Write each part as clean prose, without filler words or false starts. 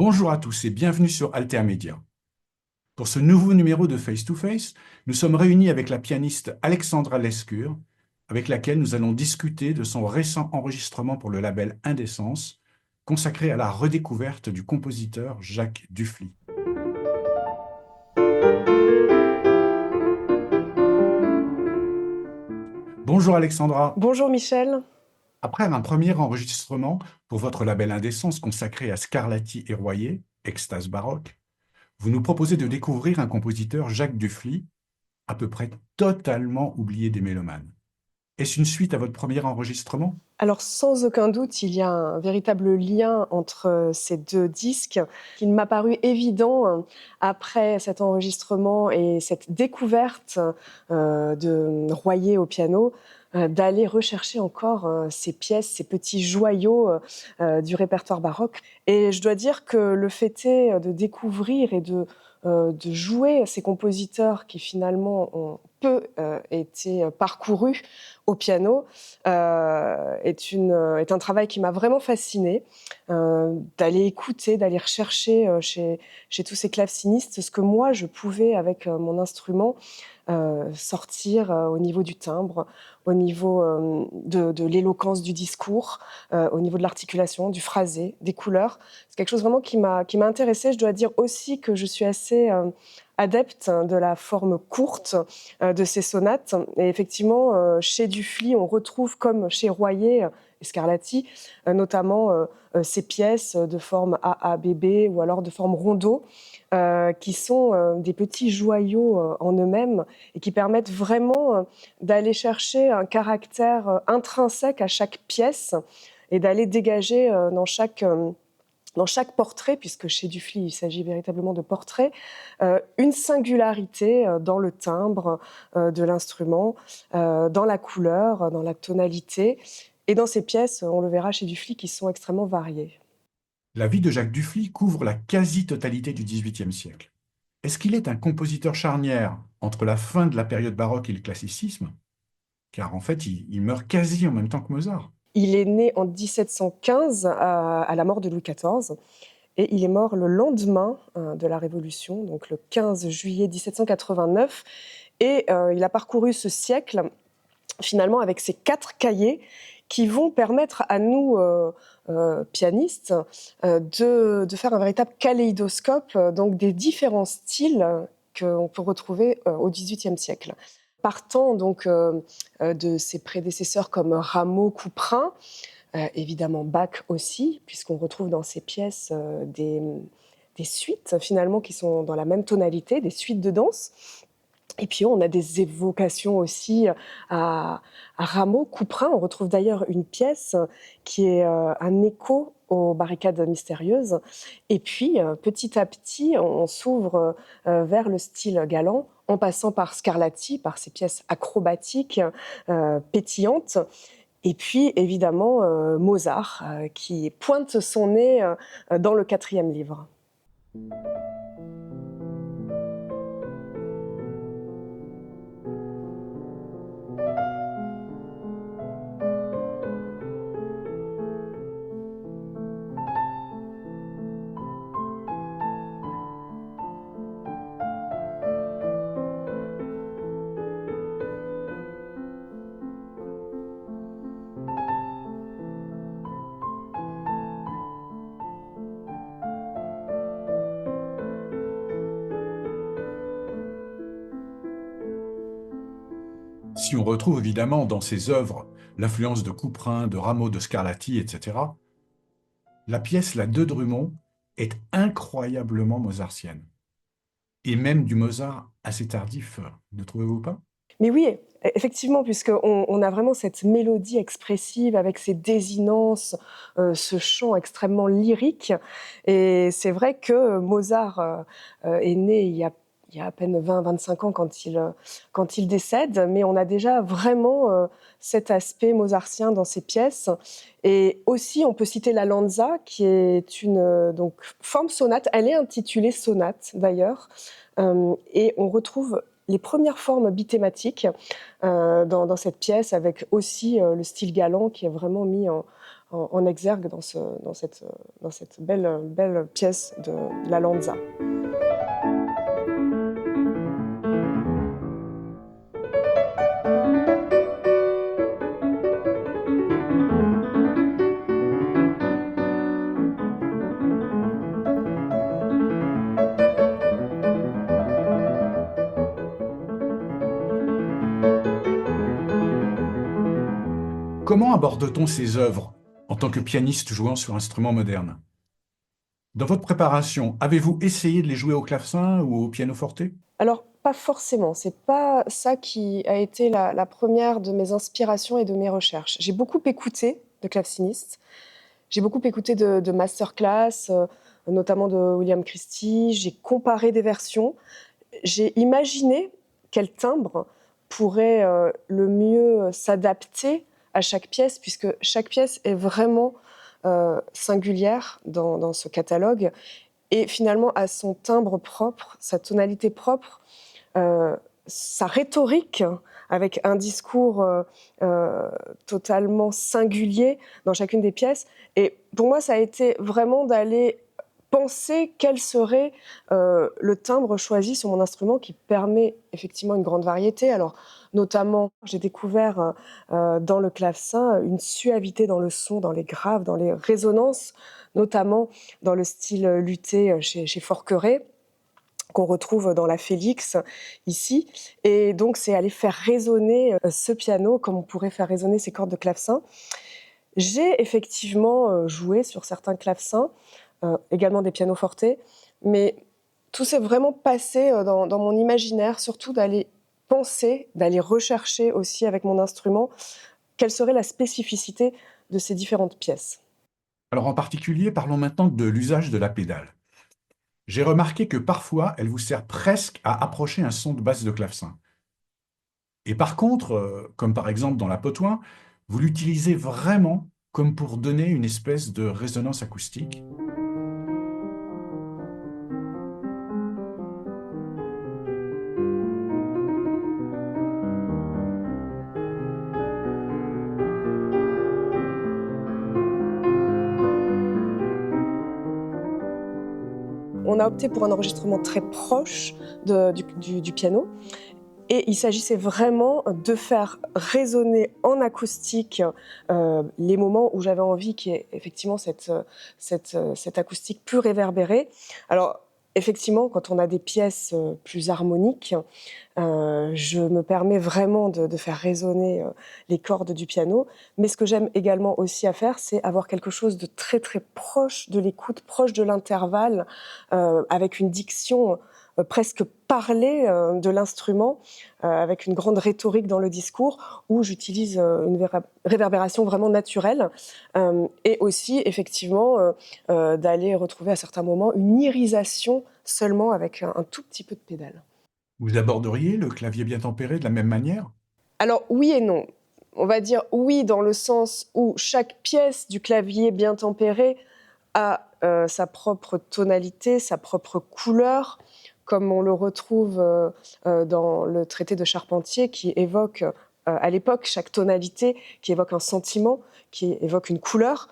Bonjour à tous et bienvenue sur Altermédia. Pour ce nouveau numéro de Face to Face, nous sommes réunis avec la pianiste Alexandra Lescure, avec laquelle nous allons discuter de son récent enregistrement pour le label Indécence, consacré à la redécouverte du compositeur Jacques Dufly. Bonjour Alexandra. Bonjour Michel. Après un premier enregistrement pour votre label Indécence consacré à Scarlatti et Royer, extase baroque, vous nous proposez de découvrir un compositeur, Jacques Dufly, à peu près totalement oublié des mélomanes. Est-ce une suite à votre premier enregistrement? Alors sans aucun doute, il y a un véritable lien entre ces deux disques. Il m'a paru évident, après cet enregistrement et cette découverte de Royer au piano, d'aller rechercher encore ces pièces, ces petits joyaux du répertoire baroque. Et je dois dire que le fait est de découvrir et de jouer ces compositeurs qui finalement ont peu été parcourus au piano est un travail qui m'a vraiment fascinée. D'aller écouter, d'aller rechercher chez tous ces clavecinistes ce que moi je pouvais avec mon instrument sortir au niveau du timbre, au niveau de l'éloquence du discours, au niveau de l'articulation, du phrasé, des couleurs. C'est quelque chose vraiment qui m'a intéressée. Je dois dire aussi que je suis assez adepte de la forme courte de ces sonates. Et effectivement, chez Dufly, on retrouve, comme chez Royer et Scarlatti, notamment ces pièces de forme AABB ou alors de forme rondeau, qui sont des petits joyaux en eux-mêmes et qui permettent vraiment d'aller chercher un caractère intrinsèque à chaque pièce et d'aller dégager dans chaque portrait, puisque chez Dufly, il s'agit véritablement de portraits, une singularité dans le timbre de l'instrument, dans la couleur, dans la tonalité. Et dans ces pièces, on le verra chez Dufly, qui sont extrêmement variées. La vie de Jacques Dufly couvre la quasi-totalité du XVIIIe siècle. Est-ce qu'il est un compositeur charnière entre la fin de la période baroque et le classicisme? Car en fait, il meurt quasi en même temps que Mozart. Il est né en 1715 à la mort de Louis XIV et il est mort le lendemain de la Révolution, donc le 15 juillet 1789. Et il a parcouru ce siècle finalement avec ces 4 cahiers qui vont permettre à nous, pianistes, de faire un véritable kaléidoscope donc des différents styles qu'on peut retrouver au XVIIIe siècle. Partant donc de ses prédécesseurs comme Rameau, Couperin, évidemment Bach aussi, puisqu'on retrouve dans ces pièces des suites finalement qui sont dans la même tonalité, des suites de danse. Et puis on a des évocations aussi à Rameau, Couperin. On retrouve d'ailleurs une pièce qui est un écho aux barricades mystérieuses. Et puis petit à petit, on s'ouvre vers le style galant, en passant par Scarlatti, par ses pièces acrobatiques, pétillantes. Et puis évidemment Mozart, qui pointe son nez dans le 4e livre. Si on retrouve évidemment dans ses œuvres l'influence de Couperin, de Rameau, de Scarlatti, etc., la pièce La Deux Drummond est incroyablement mozartienne. Et même du Mozart assez tardif, ne trouvez-vous pas? Mais oui, effectivement, puisqu'on a vraiment cette mélodie expressive avec ses désinences, ce chant extrêmement lyrique. Et c'est vrai que Mozart est né il y a à peine 20-25 ans quand il décède, mais on a déjà vraiment cet aspect mozartien dans ses pièces. Et aussi, on peut citer la Lanza, qui est une donc, forme sonate. Elle est intitulée sonate, d'ailleurs. Et on retrouve les premières formes bithématiques dans cette pièce, avec aussi le style galant qui est vraiment mis en exergue dans cette belle pièce de la Lanza. Comment aborde-t-on ces œuvres en tant que pianiste jouant sur instrument moderne? Dans votre préparation, avez-vous essayé de les jouer au clavecin ou au pianoforte? Alors, pas forcément, c'est pas ça qui a été la première de mes inspirations et de mes recherches. J'ai beaucoup écouté de clavecinistes, j'ai beaucoup écouté de masterclass, notamment de William Christie, j'ai comparé des versions, j'ai imaginé quel timbre pourrait le mieux s'adapter à chaque pièce, puisque chaque pièce est vraiment singulière dans ce catalogue, et finalement a son timbre propre, sa tonalité propre, sa rhétorique, avec un discours totalement singulier dans chacune des pièces. Et pour moi, ça a été vraiment d'aller penser quel serait le timbre choisi sur mon instrument, qui permet effectivement une grande variété. Alors, notamment, j'ai découvert dans le clavecin une suavité dans le son, dans les graves, dans les résonances, notamment dans le style luthier chez Forqueray, qu'on retrouve dans la Félix ici. Et donc, c'est aller faire résonner ce piano comme on pourrait faire résonner ces cordes de clavecin. J'ai effectivement joué sur certains clavecins, également des pianoforte, mais tout s'est vraiment passé dans mon imaginaire, surtout d'aller penser, d'aller rechercher aussi avec mon instrument quelle serait la spécificité de ces différentes pièces. Alors en particulier, parlons maintenant de l'usage de la pédale. J'ai remarqué que parfois, elle vous sert presque à approcher un son de basse de clavecin. Et par contre, comme par exemple dans la Potouin, vous l'utilisez vraiment comme pour donner une espèce de résonance acoustique. On a opté pour un enregistrement très proche du piano. Et il s'agissait vraiment de faire résonner en acoustique les moments où j'avais envie qu'il y ait effectivement cette acoustique plus réverbérée. Alors, effectivement, quand on a des pièces plus harmoniques, je me permets vraiment de faire résonner les cordes du piano. Mais ce que j'aime également aussi à faire, c'est avoir quelque chose de très très proche de l'écoute, proche de l'intervalle, avec une diction presque parlée de l'instrument, avec une grande rhétorique dans le discours, où j'utilise une réverbération vraiment naturelle, et aussi effectivement d'aller retrouver à certains moments une irisation seulement avec un tout petit peu de pédale. Vous aborderiez le clavier bien tempéré de la même manière? Alors oui et non. On va dire oui dans le sens où chaque pièce du clavier bien tempéré a sa propre tonalité, sa propre couleur, comme on le retrouve dans le traité de Charpentier, qui évoque à l'époque chaque tonalité, qui évoque un sentiment, qui évoque une couleur.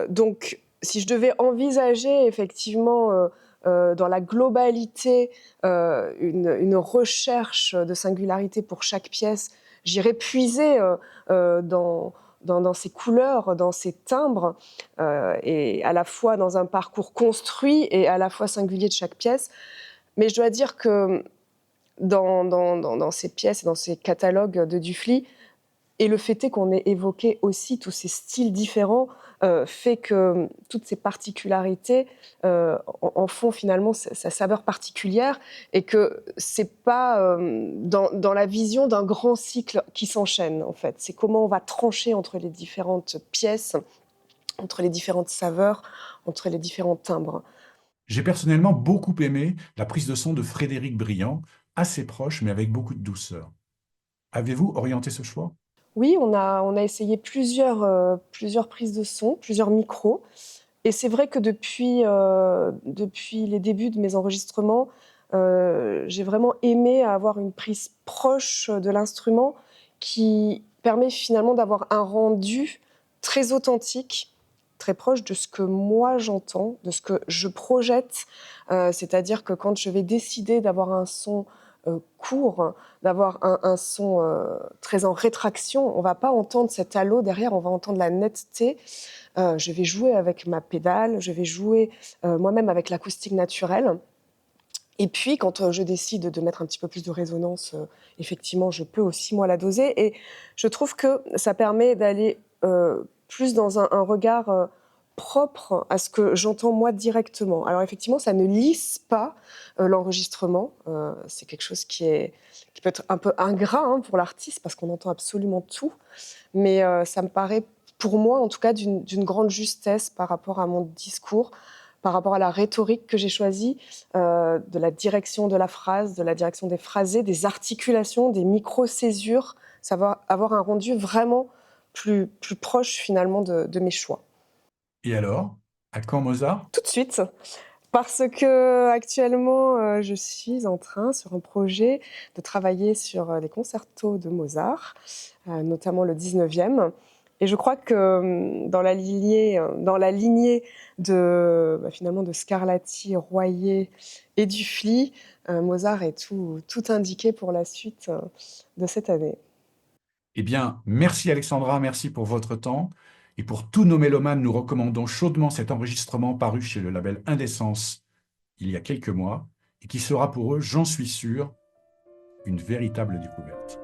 Donc si je devais envisager effectivement dans la globalité une recherche de singularité pour chaque pièce, j'irais puiser dans ces couleurs, dans ces timbres, et à la fois dans un parcours construit et à la fois singulier de chaque pièce. Mais je dois dire que dans ces pièces et dans ces catalogues de Dufly, et le fait est qu'on ait évoqué aussi tous ces styles différents, fait que toutes ces particularités en font finalement sa saveur particulière, et que c'est pas dans la vision d'un grand cycle qui s'enchaîne, en fait. C'est comment on va trancher entre les différentes pièces, entre les différentes saveurs, entre les différents timbres. J'ai personnellement beaucoup aimé la prise de son de Frédéric Briand, assez proche mais avec beaucoup de douceur. Avez-vous orienté ce choix? Oui, on a essayé plusieurs prises de son, plusieurs micros. Et c'est vrai que depuis les débuts de mes enregistrements, j'ai vraiment aimé avoir une prise proche de l'instrument, qui permet finalement d'avoir un rendu très authentique, très proche de ce que moi j'entends, de ce que je projette. C'est-à-dire que quand je vais décider d'avoir un son court, d'avoir un son très en rétraction, on va pas entendre cet halo derrière, on va entendre la netteté. Je vais jouer avec ma pédale, je vais jouer moi-même avec l'acoustique naturelle. Et puis, quand je décide de mettre un petit peu plus de résonance, effectivement, je peux aussi, moi, la doser. Et je trouve que ça permet d'aller plus dans un regard propre à ce que j'entends, moi, directement. Alors, effectivement, ça ne lisse pas l'enregistrement. C'est quelque chose qui peut être un peu ingrat hein, pour l'artiste, parce qu'on entend absolument tout. Mais ça me paraît, pour moi, en tout cas, d'une grande justesse par rapport à mon discours, par rapport à la rhétorique que j'ai choisie, de la direction de la phrase, de la direction des phrasés, des articulations, des micro-césures, savoir avoir un rendu vraiment plus proche finalement de mes choix. Et alors, à quand Mozart? Tout de suite, parce que actuellement, je suis en train, sur un projet, de travailler sur les concertos de Mozart, notamment le 19e. Et je crois que dans la lignée de, finalement de Scarlatti, Royer et Dufly, Mozart est tout indiqué pour la suite de cette année. Eh bien, merci Alexandra, merci pour votre temps. Et pour tous nos mélomanes, nous recommandons chaudement cet enregistrement paru chez le label Indécence il y a quelques mois et qui sera pour eux, j'en suis sûr, une véritable découverte.